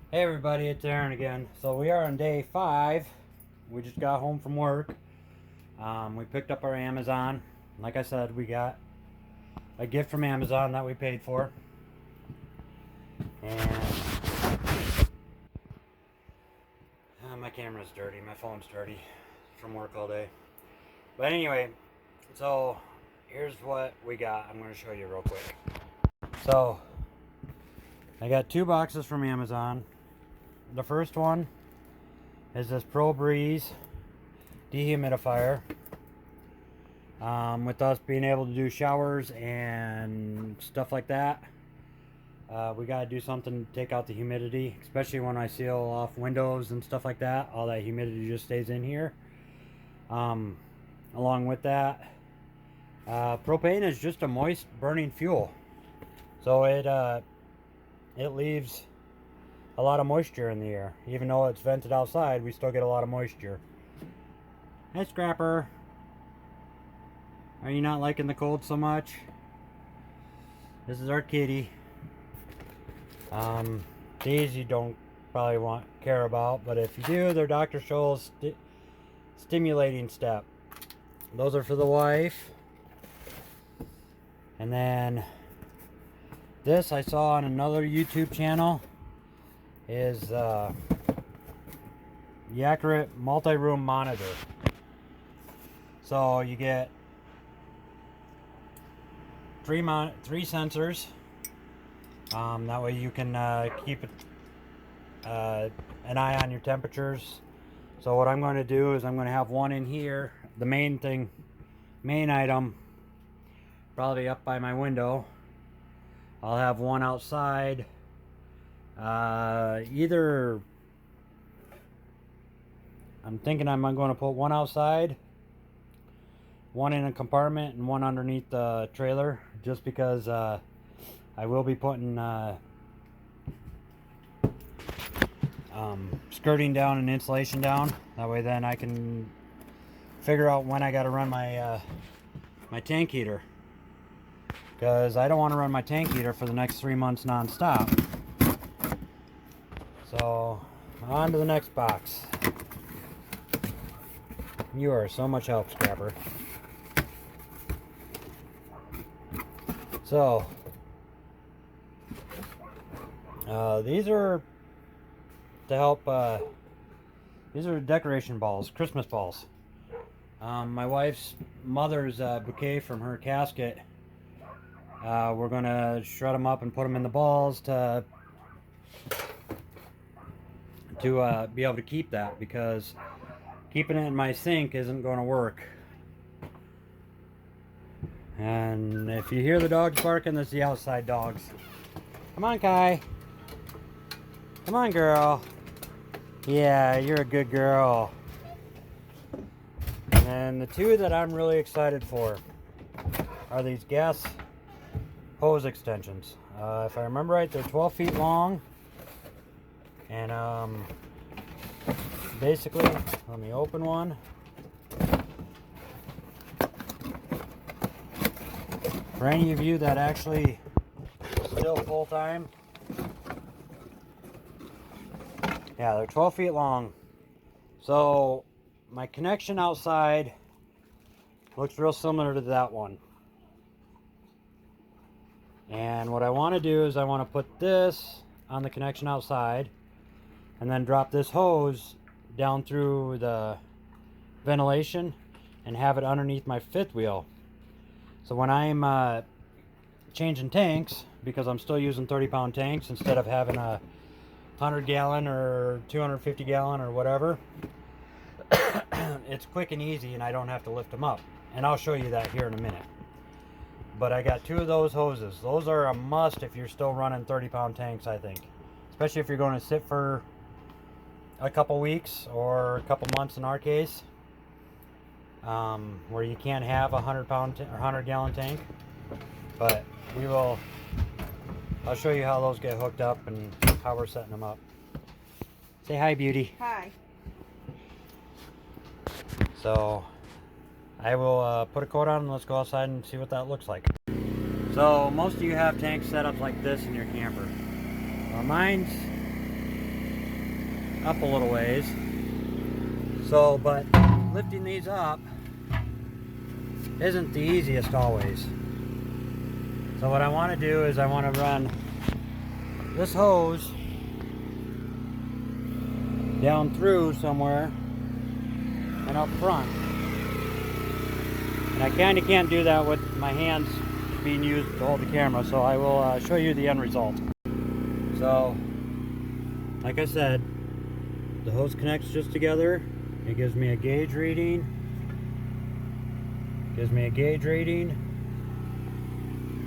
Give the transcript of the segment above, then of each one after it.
Hey everybody, it's Aaron again. So we are on day 5. We just got home from work. We picked up our Amazon. Like I said, we got a gift from Amazon that we paid for. And my camera's dirty, my phone's dirty from work all day. But anyway, so here's what we got. I'm going to show you real quick. So I got 2 boxes from Amazon. The first one is this Pro Breeze dehumidifier. With us being able to do showers and stuff like that, we got to do something to take out the humidity, especially when I seal off windows and stuff like that. All that humidity just stays in here. Along with that, propane is just a moist burning fuel, so it leaves a lot of moisture in the air. Even though it's vented outside, we still get a lot of moisture. Hey Scrapper, are you not liking the cold so much? This is our kitty. These you don't probably care about, but if you do, they're Dr. Scholl's stimulating step. Those are for the wife. And then this I saw on another YouTube channel is the AcuRite multi-room monitor. So you get three sensors. That way you can keep an eye on your temperatures. So what I'm going to do is I'm going to have one in here. The main item, probably up by my window. I'll have one outside. Either I'm thinking I'm going to put one outside, one in a compartment, and one underneath the trailer, just because I will be putting skirting down and insulation down. That way then I can figure out when I got to run my my tank heater, because I don't want to run my tank heater for the next 3 months non-stop. So on to the next box. You are so much help, Scrapper. So these are to help. These are decoration balls, Christmas balls. My wife's mother's bouquet from her casket. We're gonna shred them up and put them in the balls to be able to keep that, because keeping it in my sink isn't going to work. And if you hear the dogs barking, that's the outside dogs. Come on, Kai. Come on, girl. Yeah, you're a good girl. And the 2 that I'm really excited for are these gas hose extensions. If I remember right, they're 12 feet long. And basically, let me open one. For any of you that actually still full time, yeah, they're 12 feet long. So my connection outside looks real similar to that one. And what I want to do is I want to put this on the connection outside, and then drop this hose down through the ventilation and have it underneath my 5th wheel. So when I'm changing tanks, because I'm still using 30-pound tanks instead of having a 100-gallon or 250-gallon or whatever, it's quick and easy, and I don't have to lift them up. And I'll show you that here in a minute. But I got 2 of those hoses. Those are a must if you're still running 30-pound tanks, I think. Especially if you're going to sit for a couple weeks or a couple months in our case, where you can't have a 100-pound or 100-gallon tank. But I'll show you how those get hooked up and how we're setting them up. Say hi, beauty. Hi. So I will put a coat on and let's go outside and see what that looks like. So most of you have tank setups like this in your camper. Mine's up a little ways. So, but lifting these up isn't the easiest always. So what I want to do is I want to run this hose down through somewhere and up front. And I kind of can't do that with my hands being used to hold the camera, so I will show you the end result. So, like I said, the hose connects just together. It gives me a gauge reading.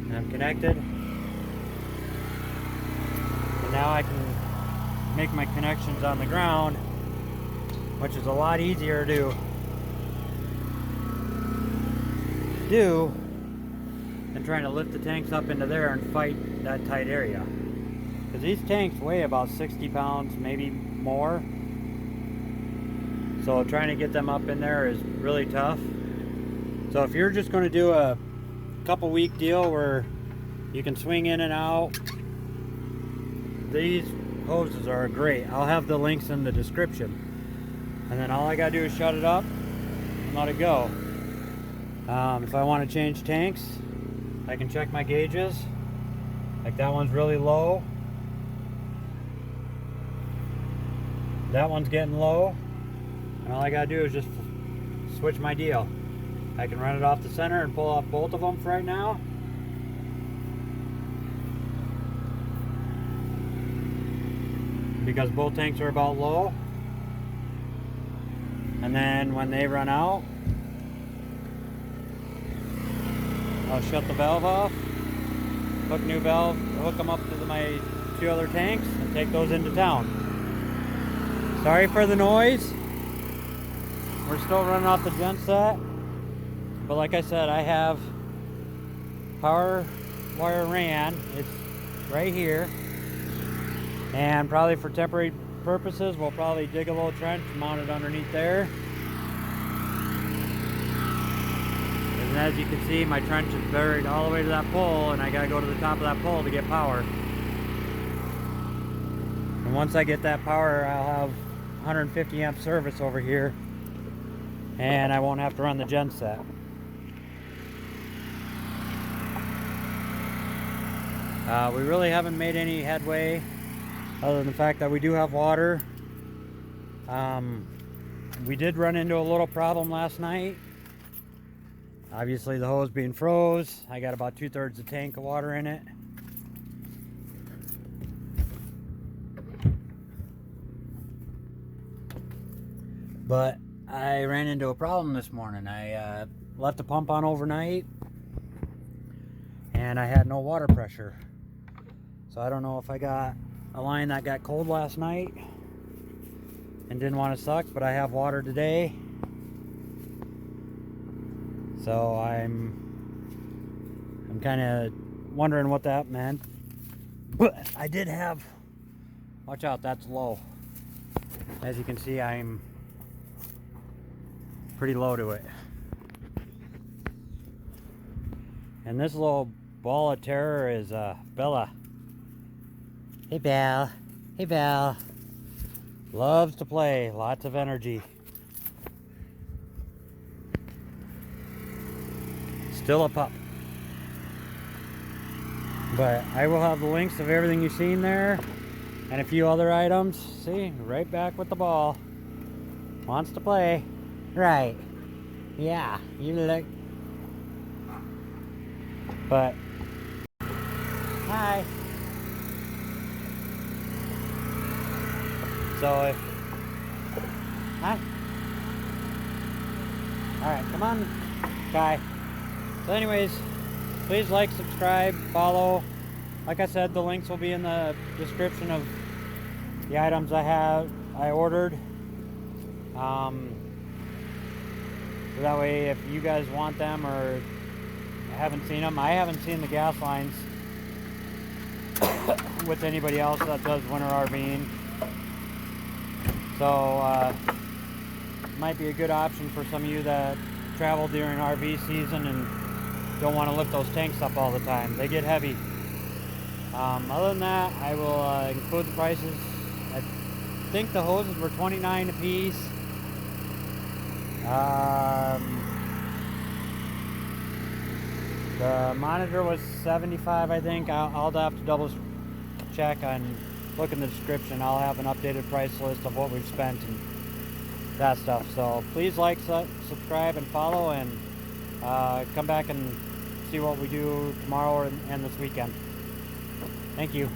And I'm connected. And now I can make my connections on the ground, which is a lot easier to do than trying to lift the tanks up into there and fight that tight area. Because these tanks weigh about 60 pounds, maybe more. So trying to get them up in there is really tough. So if you're just going to do a couple week deal where you can swing in and out, these hoses are great. I'll have the links in the description. And then all I gotta do is shut it up and let it go. If I want to change tanks, I can check my gauges. Like that one's really low. That one's getting low. And all I gotta do is just switch my deal. I can run it off the center and pull off both of them for right now. Because both tanks are about low. And then when they run out, I'll shut the valve off, hook new valve, hook them up to my 2 other tanks, and take those into town. Sorry for the noise. We're still running off the gen set. But like I said, I have power wire ran. It's right here. And probably for temporary purposes, we'll probably dig a little trench, mount it underneath there. And as you can see, my trench is buried all the way to that pole, and I gotta go to the top of that pole to get power. And once I get that power, I'll have 150 amp service over here, and I won't have to run the gen set. We really haven't made any headway other than the fact that we do have water. We did run into a little problem last night. Obviously the hose being froze. I got about 2/3 the tank of water in it. But I ran into a problem this morning. I left the pump on overnight and I had no water pressure. So I don't know if I got a line that got cold last night and didn't want to suck, but I have water today. So I'm kind of wondering what that meant. But I did have, watch out, that's low. As you can see, I'm pretty low to it. And this little ball of terror is Bella. Hey Belle. Hey Belle. Loves to play, lots of energy. Still a pup. But I will have the links of everything you've seen there and a few other items. See, right back with the ball. Wants to play. Right. Yeah, you look. But hi. So if hi. Alright, come on, Kai. So anyways, please like, subscribe, follow. Like I said, the links will be in the description of the items I ordered. So that way if you guys want them or haven't seen them, I haven't seen the gas lines with anybody else that does winter RVing. So might be a good option for some of you that travel during RV season and don't want to lift those tanks up all the time. They get heavy. Other than that, I will include the prices think the hoses were $29 a piece. The monitor was $75, I think. I'll have to double check and look in the description. I'll have an updated price list of what we've spent and that stuff. So please like, subscribe, and follow, and come back and see what we do tomorrow and this weekend. Thank you.